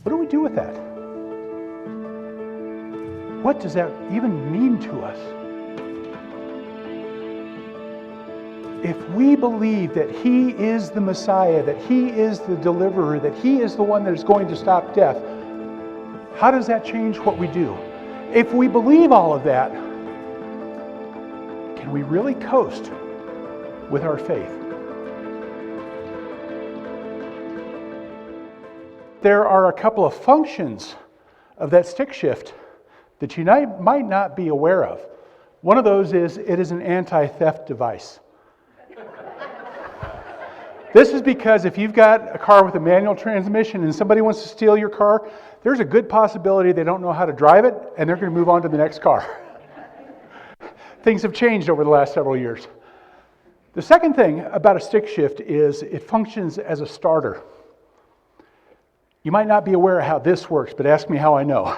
What do we do with that? What does that even mean to us? If we believe that He is the Messiah, that He is the deliverer, that He is the one that is going to stop death, how does that change what we do? If we believe all of that, can we really coast with our faith? There are a couple of functions of that stick shift that you might not be aware of. One of those is it is an anti-theft device. This is because if you've got a car with a manual transmission and somebody wants to steal your car, there's a good possibility they don't know how to drive it and they're going to move on to the next car. Things have changed over the last several years. The second thing about a stick shift is it functions as a starter. You might not be aware of how this works, but ask me how I know.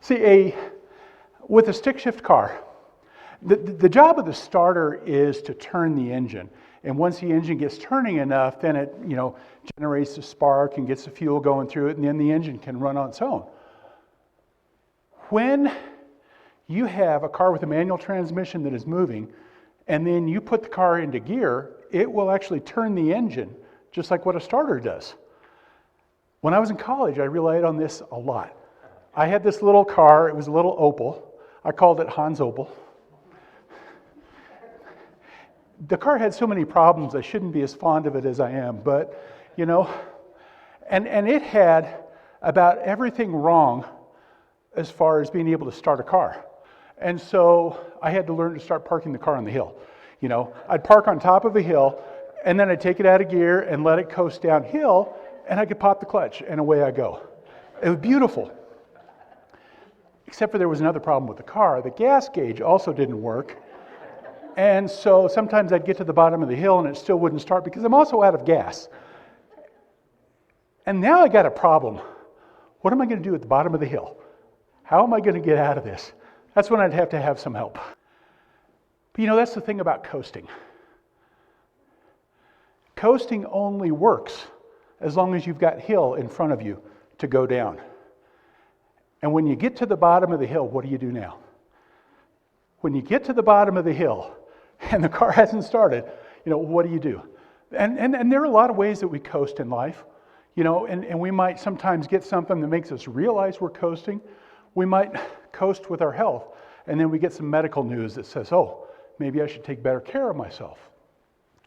See, with a stick shift car, the job of the starter is to turn the engine. And once the engine gets turning enough, then it generates a spark and gets the fuel going through it, and then the engine can run on its own. When you have a car with a manual transmission that is moving, and then you put the car into gear, it will actually turn the engine just like what a starter does. When I was in college, I relied on this a lot. I had this little car. It was a little Opel. I called it Hans Opel. The car had so many problems, I shouldn't be as fond of it as I am, but, and it had about everything wrong as far as being able to start a car. And so I had to learn to start parking the car on the hill. I'd park on top of a hill, and then I'd take it out of gear and let it coast downhill, and I could pop the clutch, and away I go. It was beautiful. Except for there was another problem with the car. The gas gauge also didn't work. And so sometimes I'd get to the bottom of the hill and it still wouldn't start because I'm also out of gas. And now I got a problem. What am I going to do at the bottom of the hill? How am I going to get out of this? That's when I'd have to have some help. But that's the thing about coasting. Coasting only works as long as you've got hill in front of you to go down. And when you get to the bottom of the hill, what do you do now? When you get to the bottom of the hill and the car hasn't started, what do you do? And there are a lot of ways that we coast in life, and we might sometimes get something that makes us realize we're coasting. We might coast with our health, and then we get some medical news that says, oh, maybe I should take better care of myself.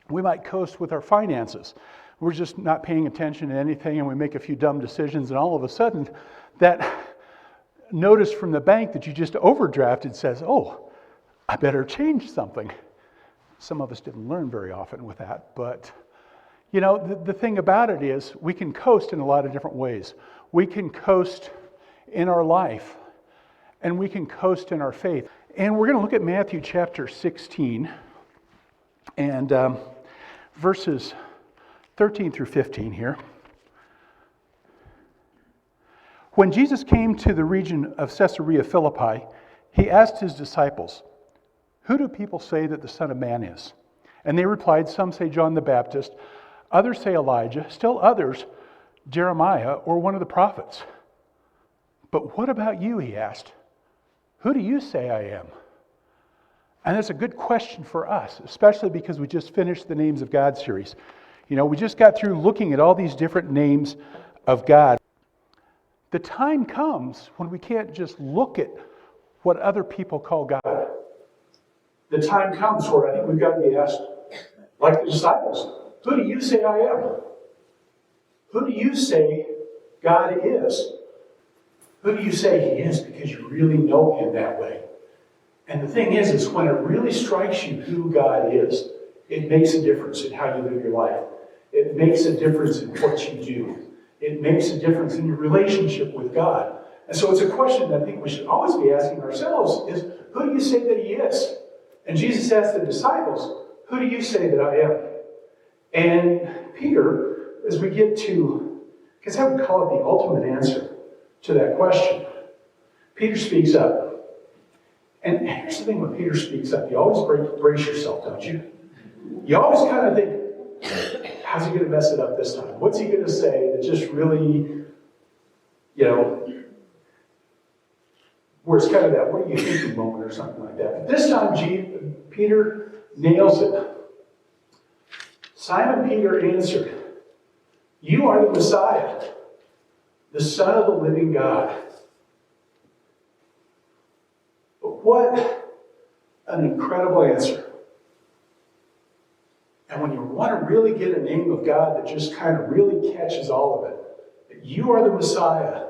We might coast with our finances. We're just not paying attention to anything, and we make a few dumb decisions, and all of a sudden, that notice from the bank that you just overdrafted says, oh, I better change something. Some of us didn't learn very often with that, but the thing about it is we can coast in a lot of different ways. We can coast in our life, and we can coast in our faith. And we're going to look at Matthew chapter 16 and verses 13 through 15 here. When Jesus came to the region of Caesarea Philippi, he asked his disciples, "Who do people say that the Son of Man is?" And they replied, "Some say John the Baptist, others say Elijah, still others Jeremiah or one of the prophets." "But what about you?" he asked. "Who do you say I am?" And that's a good question for us, especially because we just finished the Names of God series. We just got through looking at all these different names of God. The time comes when we can't just look at what other people call God. The time comes where I think we've got to be asked, like the disciples, who do you say I am? Who do you say God is? Who do you say He is because you really know Him that way? And the thing is when it really strikes you who God is, it makes a difference in how you live your life. It makes a difference in what you do. It makes a difference in your relationship with God. And so it's a question that I think we should always be asking ourselves is, who do you say that He is? And Jesus asked the disciples, who do you say that I am? And Peter, as we get to, I guess I would call it the ultimate answer to that question, Peter speaks up. And here's the thing when Peter speaks up, you always brace yourself, don't you? You always kind of think, how's he going to mess it up this time? What's he going to say that just really you know, where it's kind of that, what are you thinking moment or something like that. But this time, Peter nails it. Simon Peter answered, "You are the Messiah, the Son of the living God." But what an incredible answer. And when you want to really get a name of God that just kind of really catches all of it, that you are the Messiah.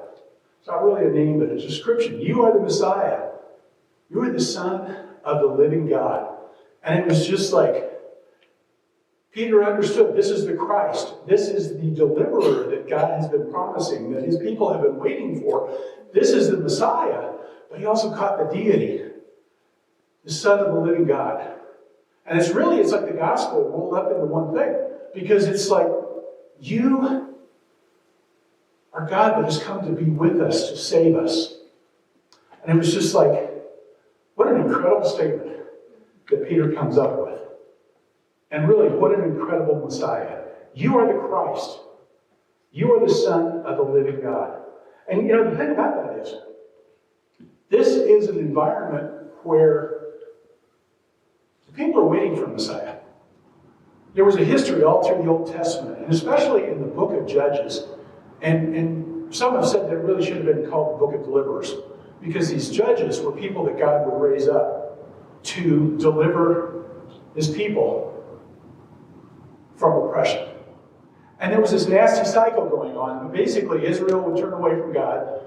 It's not really a name, but a description. You are the Messiah. You are the Son of the living God. And it was just like, Peter understood this is the Christ. This is the deliverer that God has been promising, that his people have been waiting for. This is the Messiah. But he also caught the deity, the Son of the living God. And it's like the gospel rolled up into one thing. Because it's like, you are God that has come to be with us, to save us. And it was just like, what an incredible statement that Peter comes up with. And really, what an incredible Messiah. You are the Christ. You are the Son of the living God. And the thing about that is, this is an environment where the people are waiting for Messiah. There was a history all through the Old Testament, and especially in the book of Judges. And some have said that it really should have been called the book of deliverers, because these judges were people that God would raise up to deliver his people from oppression. And there was this nasty cycle going on. Basically, Israel would turn away from God.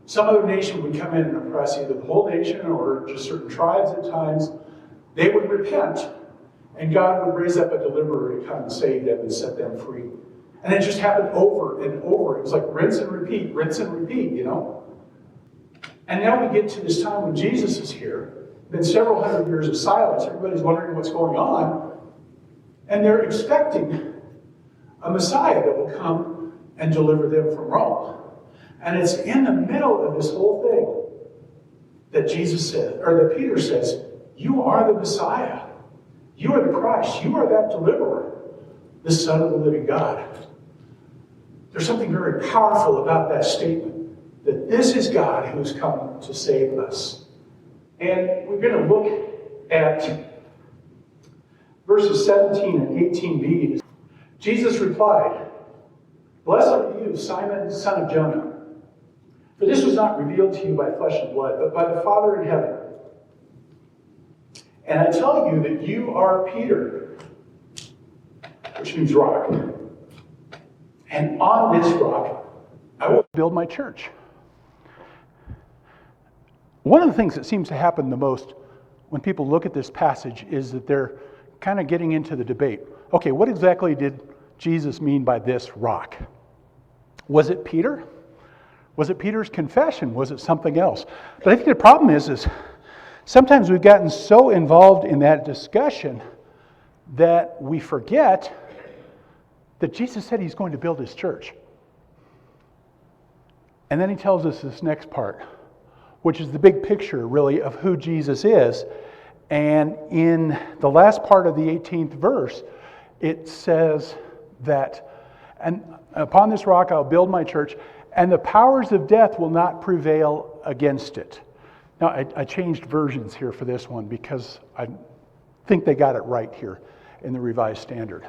Some other nation would come in and oppress either the whole nation or just certain tribes at times. They would repent, and God would raise up a deliverer to come and save them and set them free. And it just happened over and over. It was like rinse and repeat, And now we get to this time when Jesus is here. Been several hundred years of silence. Everybody's wondering what's going on. And they're expecting a Messiah that will come and deliver them from Rome. And it's in the middle of this whole thing that that Peter says, you are the Messiah. You are the Christ. You are that deliverer, the Son of the living God. There's something very powerful about that statement, that this is God who has come to save us. And we're going to look at verses 17 and 18b. Jesus replied, "Blessed are you, Simon, son of Jonah, for this was not revealed to you by flesh and blood, but by the Father in heaven. And I tell you that you are Peter," which means rock. "And on this rock I will build my church." One of the things that seems to happen the most when people look at this passage is that they're kind of getting into the debate. Okay, what exactly did Jesus mean by this rock? Was it Peter? Was it Peter's confession? Was it something else? But I think the problem is sometimes we've gotten so involved in that discussion that we forget that Jesus said he's going to build his church. And then he tells us this next part, which is the big picture, really, of who Jesus is. And in the last part of the 18th verse, it says that, "And upon this rock I'll build my church, and the powers of death will not prevail against it." Now, I changed versions here for this one because I think they got it right here in the Revised Standard.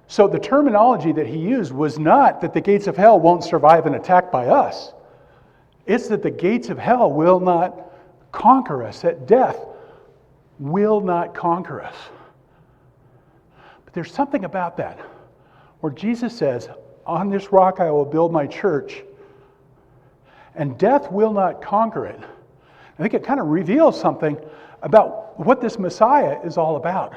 So the terminology that he used was not that the gates of hell won't survive an attack by us. It's that the gates of hell will not conquer us, that death will not conquer us. But there's something about that, where Jesus says, "On this rock I will build my church, and death will not conquer it." I think it kind of reveals something about what this Messiah is all about.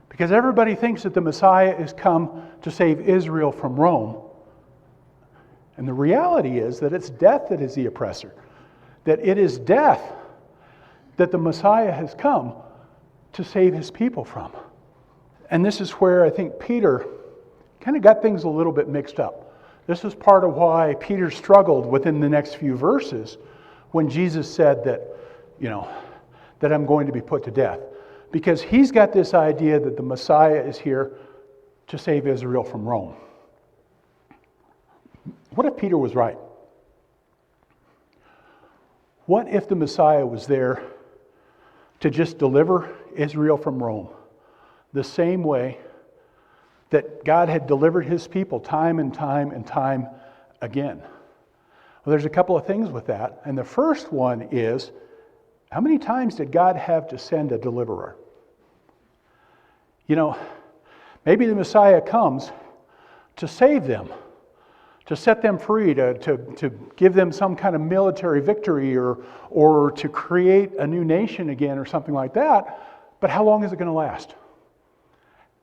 Because everybody thinks that the Messiah is come to save Israel from Rome. And the reality is that it's death that is the oppressor. That it is death that the Messiah has come to save his people from. And this is where I think Peter kind of got things a little bit mixed up. This is part of why Peter struggled within the next few verses when Jesus said that, that I'm going to be put to death. Because he's got this idea that the Messiah is here to save Israel from Rome. What if Peter was right? What if the Messiah was there to just deliver Israel from Rome the same way that God had delivered his people time and time and time again? Well, there's a couple of things with that. And the first one is, how many times did God have to send a deliverer? Maybe the Messiah comes to save them, to set them free, to give them some kind of military victory or to create a new nation again or something like that. But how long is it going to last?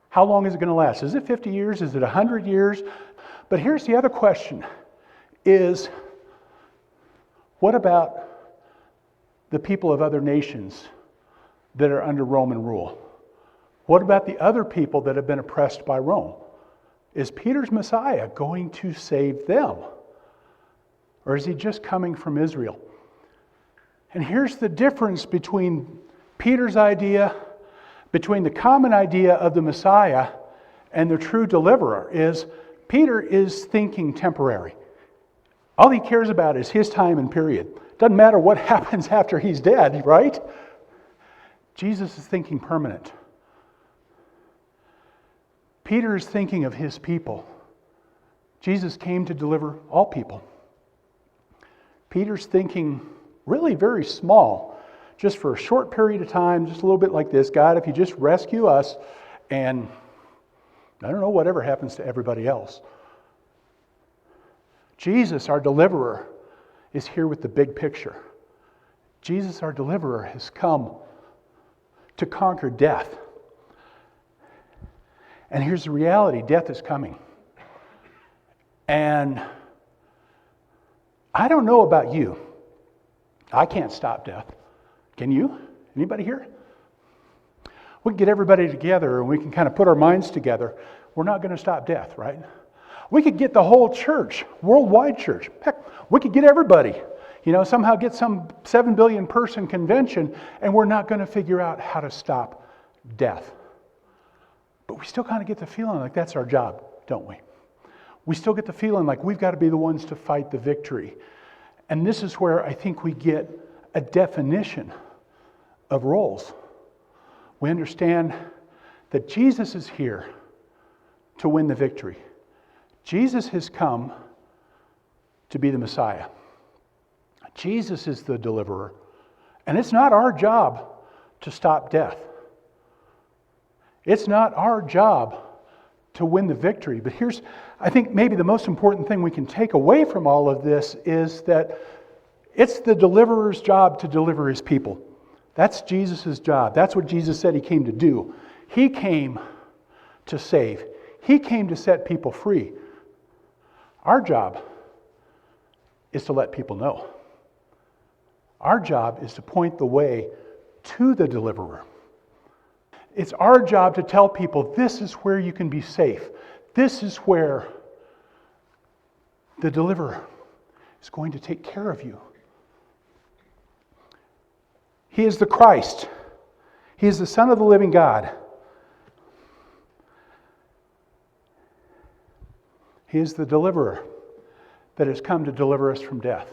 How long is it going to last? Is it 50 years? Is it 100 years? But here's the other question, is what about the people of other nations that are under Roman rule? What about the other people that have been oppressed by Rome? Is Peter's Messiah going to save them? Or is he just coming from Israel? And here's the difference between Peter's idea, between the common idea of the Messiah and the true deliverer, is Peter is thinking temporary. All he cares about is his time and period. Doesn't matter what happens after he's dead, right? Jesus is thinking permanent. Peter is thinking of his people. Jesus came to deliver all people. Peter's thinking really very small, just for a short period of time, just a little bit like this. God, if you just rescue us, and I don't know, whatever happens to everybody else. Jesus, our deliverer, is here with the big picture. Jesus, our deliverer, has come to conquer death. And here's the reality, death is coming. And I don't know about you. I can't stop death. Can you? Anybody here? We can get everybody together and we can kind of put our minds together. We're not going to stop death, right? We could get the whole church, worldwide church. Heck, we could get everybody. Somehow get some 7 billion person convention, and we're not going to figure out how to stop death. But we still kind of get the feeling like that's our job, don't we? We still get the feeling like we've got to be the ones to fight the victory. And this is where I think we get a definition of roles. We understand that Jesus is here to win the victory. Jesus has come to be the Messiah. Jesus is the deliverer. And it's not our job to stop death. It's not our job to win the victory. But here's, I think, maybe the most important thing we can take away from all of this is that it's the deliverer's job to deliver his people. That's Jesus' job. That's what Jesus said he came to do. He came to save. He came to set people free. Our job is to let people know. Our job is to point the way to the deliverer. It's our job to tell people this is where you can be safe. This is where the deliverer is going to take care of you. He is the Christ. He is the Son of the living God. He is the deliverer that has come to deliver us from death.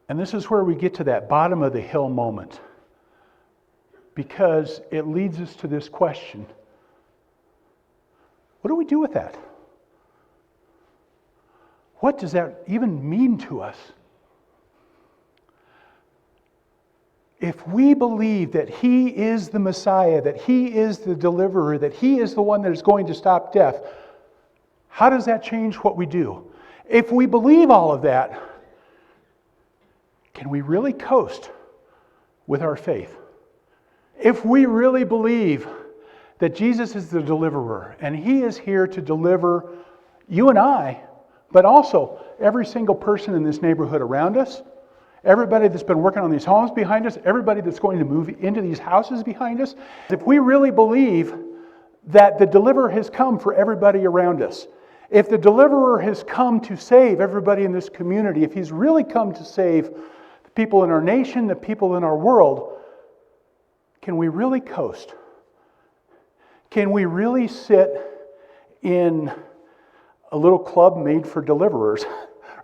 And this is where we get to that bottom of the hill moment, because it leads us to this question. What do we do with that? What does that even mean to us? If we believe that He is the Messiah, that He is the deliverer, that He is the one that is going to stop death, how does that change what we do? If we believe all of that, can we really coast with our faith? If we really believe that Jesus is the deliverer and He is here to deliver you and I, but also every single person in this neighborhood around us, everybody that's been working on these homes behind us, everybody that's going to move into these houses behind us, if we really believe that the deliverer has come for everybody around us, if the deliverer has come to save everybody in this community, if He's really come to save the people in our nation, the people in our world, can we really coast? Can we really sit in a little club made for deliverers?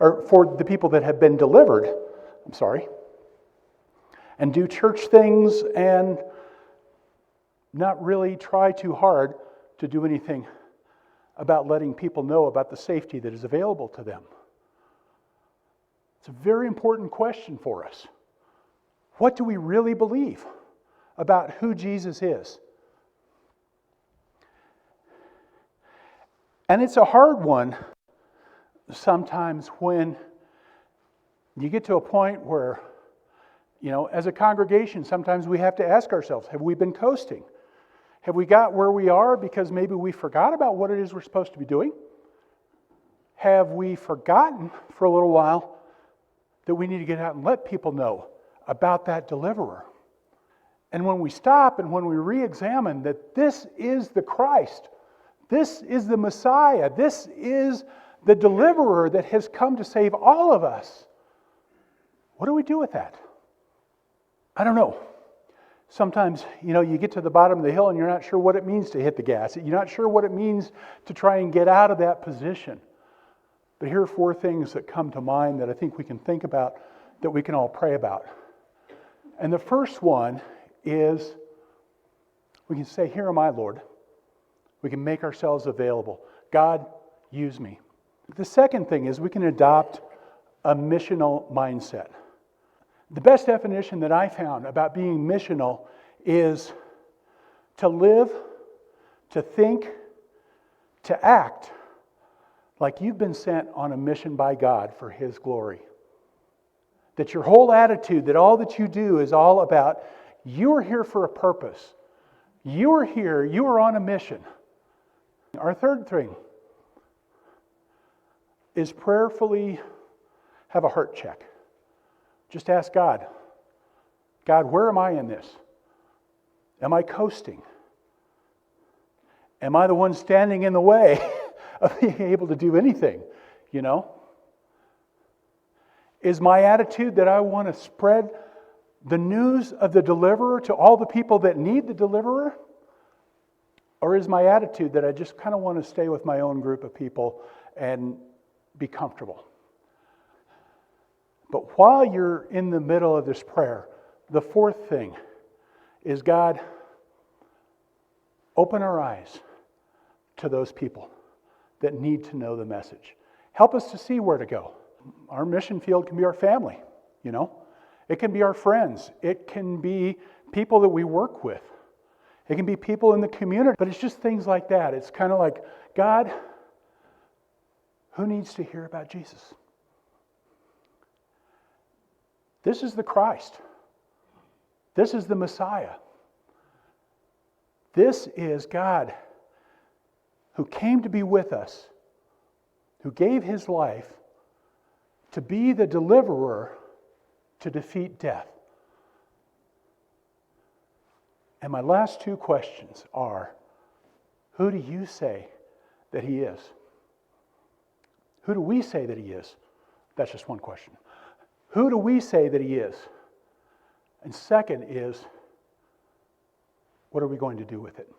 or for the people that have been delivered, and do church things and not really try too hard to do anything about letting people know about the safety that is available to them. It's a very important question for us. What do we really believe about who Jesus is? And it's a hard one sometimes when you get to a point where, as a congregation, sometimes we have to ask ourselves, have we been coasting? Have we got where we are because maybe we forgot about what it is we're supposed to be doing? Have we forgotten for a little while that we need to get out and let people know about that deliverer? And when we stop and when we re-examine that this is the Christ, this is the Messiah, this is the deliverer that has come to save all of us, what do we do with that? I don't know. Sometimes, you get to the bottom of the hill and you're not sure what it means to hit the gas. You're not sure what it means to try and get out of that position. But here are 4 things that come to mind that I think we can think about, that we can all pray about. And the first one is, we can say, here am I, Lord. We can make ourselves available. God, use me. The second thing is we can adopt a missional mindset. The best definition that I found about being missional is to live, to think, to act like you've been sent on a mission by God for His glory. That your whole attitude, that all that you do is all about, you are here for a purpose. You are here, you are on a mission. Our third thing is prayerfully have a heart check. Just ask God, where am I in this? Am I coasting? Am I the one standing in the way of being able to do anything? Is my attitude that I want to spread the news of the deliverer to all the people that need the deliverer? Or is my attitude that I just kind of want to stay with my own group of people and be comfortable? But while you're in the middle of this prayer, the fourth thing is, God, open our eyes to those people that need to know the message. Help us to see where to go. Our mission field can be our family, It can be our friends. It can be people that we work with. It can be people in the community. But it's just things like that. It's kind of like, God, who needs to hear about Jesus? This is the Christ. This is the Messiah. This is God who came to be with us, who gave His life to be the deliverer to defeat death. And my last 2 questions are, who do you say that He is? Who do we say that He is? That's just one question. Who do we say that He is? And second is, what are we going to do with it?